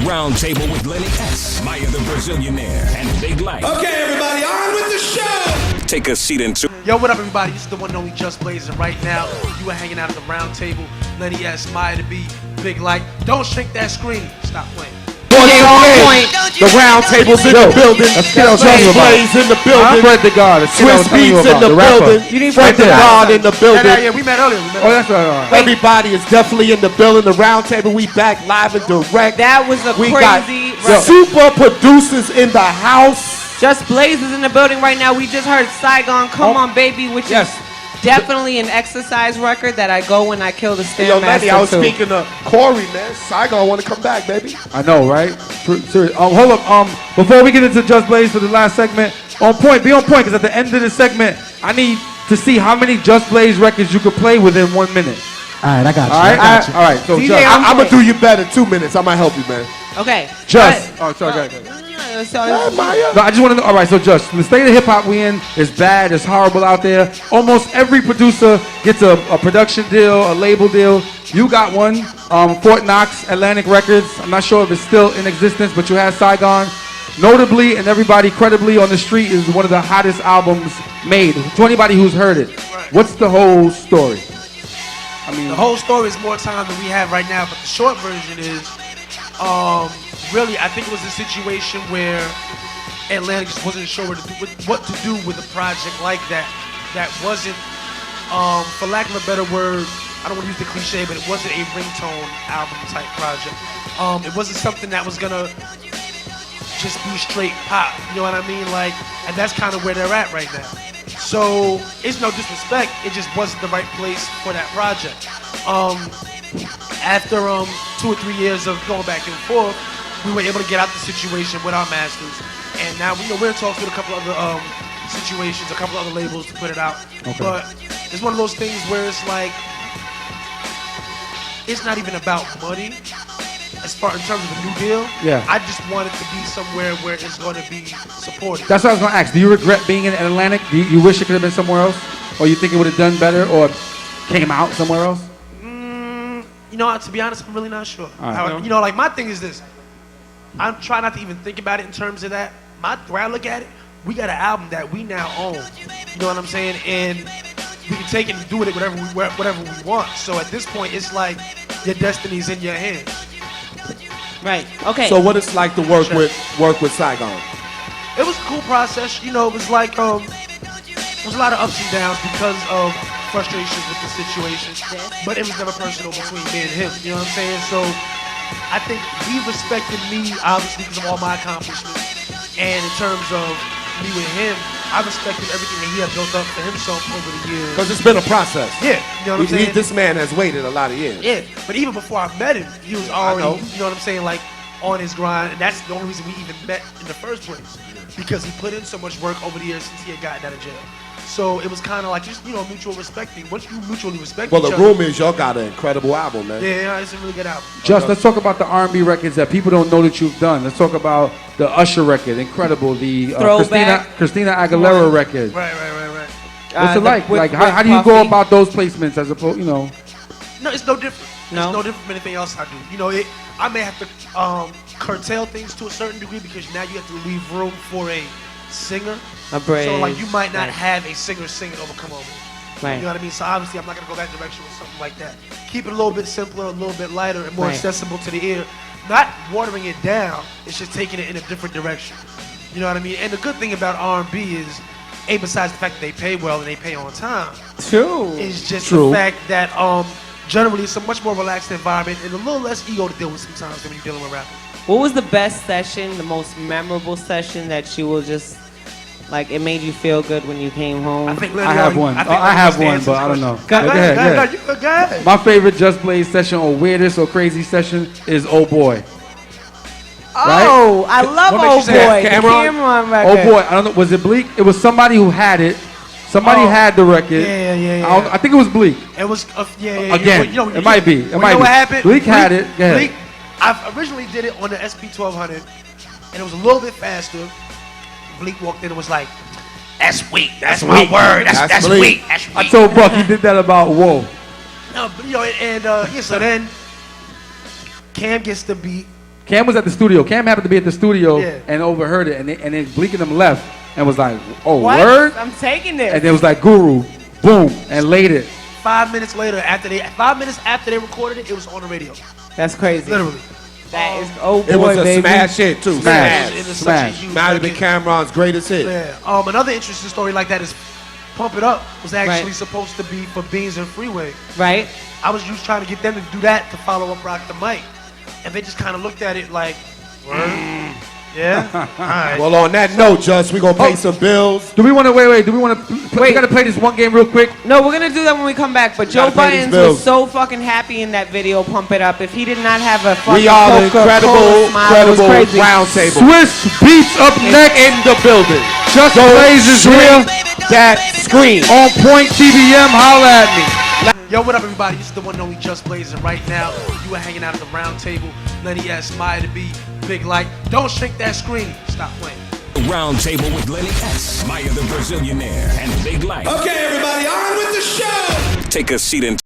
Roundtable with Lenny S, Maya the Brazilianaire, and Big Lite. Okay, everybody, on with the show! Take a seat into. Yo, what up, everybody? This is the one and only Just Blaze, and right now, you are hanging out at the Roundtable. Lenny S, Maya the B, Big Lite. Don't shake that screen. Stop playing. The Roundtable's in the building. Just Blaze in the building. Fred the God. Swiss Beats in the building. Fred the God in the building. Yeah, we met earlier. Oh, that's right. Everybody is definitely in the building. The Roundtable, we back live and direct. That was a crazy. Super producers in the house. Just Blaze is in the building right now. We just heard Saigon Come On Baby, which is definitely an exercise record that I go when I kill the Stairmaster. Lenny, I was speaking to Corey, man. Saigon want to come back, baby. I know, right? Serious. Hold up. Before we get into Just Blaze for the last segment, on point. Be on point, because at the end of the segment, I need to see how many Just Blaze records you could play within 1 minute. All right, I got you. All right. So DJ, I'm gonna do you better. 2 minutes. I might help you, man. Okay. Just. Oh, sorry. Go ahead. Maya. No, I just want to know. All right, so just the state of hip hop we in is bad. It's horrible out there. Almost every producer gets a production deal, a label deal. You got one. Fort Knox, Atlantic Records. I'm not sure if it's still in existence, but you had Saigon. Notably, and everybody credibly on the street, is one of the hottest albums made. To anybody who's heard it, what's the whole story? I mean, the whole story is more time than we have right now, but the short version is, really, I think it was a situation where Atlantic just wasn't sure what to do with a project like that. That wasn't, for lack of a better word, I don't want to use the cliche, but it wasn't a ringtone album type project. It wasn't something that was gonna just be straight pop, you know what I mean? Like, and that's kind of where they're at right now. So it's no disrespect, it just wasn't the right place for that project. After 2 or 3 years of going back and forth, we were able to get out the situation with our masters, and now we're in talks with a couple other situations, a couple other labels to put it out. Okay. But it's one of those things where it's like, it's not even about money as far in terms of a new deal. Yeah. I just want it to be somewhere where it's going to be supported. That's what I was going to ask. Do you regret being in Atlantic? Do you wish it could have been somewhere else, or you think it would have done better, or came out somewhere else? To be honest, I'm really not sure. Right. Like my thing is this. I'm trying not to even think about it in terms of that. The way I look at it, we got an album that we now own. You know what I'm saying? And we can take it and do it whatever we want. So at this point, it's like your destiny's in your hands. Right. Okay. So what it's like to work with Saigon? It was a cool process. It was like there was a lot of ups and downs because of frustrations with the situation, but it was never personal between me and him. You know what I'm saying? So I think he respected me obviously because of all my accomplishments, and in terms of me with him, I respected everything that he had built up for himself over the years. Because it's been a process. Yeah, you know what I'm saying? This man has waited a lot of years. Yeah, but even before I met him, he was already, you know what I'm saying, like on his grind, and that's the only reason we even met in the first place, because he put in so much work over the years since he had gotten out of jail. So it was kind of like just, mutual respecting. Once you mutually respect each other. Well, the rumor is y'all got an incredible album, man. Yeah, it's a really good album. Let's talk about the R&B records that people don't know that you've done. Let's talk about the Usher record, incredible. The Christina Aguilera record. Right. What's it like? Like, how do you go about those placements as opposed, No, it's no different. No? It's no different from anything else I do. I may have to curtail things to a certain degree because now you have to leave room for a singer. So like you might not have a singer singing over Come On Baby. Right. You know what I mean? So obviously I'm not gonna go that direction with something like that. Keep it a little bit simpler, a little bit lighter, and more accessible to the ear. Not watering it down, it's just taking it in a different direction. You know what I mean? And the good thing about R&B is, besides the fact that they pay well and they pay on time, is just the fact that generally it's a much more relaxed environment and a little less ego to deal with sometimes when you're dealing with rappers. What was the best session, the most memorable session that you will just, like, it made you feel good when you came home? I think I have one. I have one, but I don't know. Go ahead. My favorite Just Blaze session, or weirdest or crazy session, is Oh Boy. Oh, right? I love Oh Boy. Cameron record. Oh Boy, I don't know. Was it Bleak? It was somebody who had it. Somebody had the record. Yeah. I think it was Bleak. It was, Again, it might be. It might be. What happened? Bleak had it. Bleak, I originally did it on the SP1200, and it was a little bit faster. Bleak walked in and was like, "That's weak. That's my word. That's weak. That's weak." I told Buck he did that about Whoa. No, but so then Cam gets the beat, Cam was at the studio. Cam happened to be at the studio Yeah. and overheard it, and then Bleak and them left and was like, "Oh, What? word!" I'm taking this. And it was like Guru, boom, and laid it. 5 minutes later, 5 minutes after they recorded it, it was on the radio. That's crazy. Literally. That is, oh boy, It was a baby. smash hit too. Smash. It is such Smash. a huge Might have been record. Cameron's greatest hit. Yeah. Another interesting story like that is Pump It Up was actually Right. supposed to be for Beans and Freeway. Right? I was just trying to get them to do that to follow up Rock the Mic. And they just kind of looked at it like, word? Yeah? All right. Well, on that note, Just, we gonna pay some bills. Do we want to wait? Do we want to? We gotta play this one game real quick. No, we're gonna do that when we come back. But Joe gotta pay these Buttons bills. was so fucking happy in that video, Pump It Up. If he did not have a fucking We are the Coca-Cola smile, it was crazy. Roundtable. Swiss Beats up next in the building. Just Blaze is here. That screen. On Point TBM, holla at me. Yo, what up, everybody? This is the one and only Just Blaze, and right now, you are hanging out at the round table. Lenny S, Maya to be, Big Lite. Don't shrink that screen. Stop playing. Roundtable with Lenny S, Maya the Brazilianaire, and Big Lite. Okay, everybody, on with the show. Take a seat and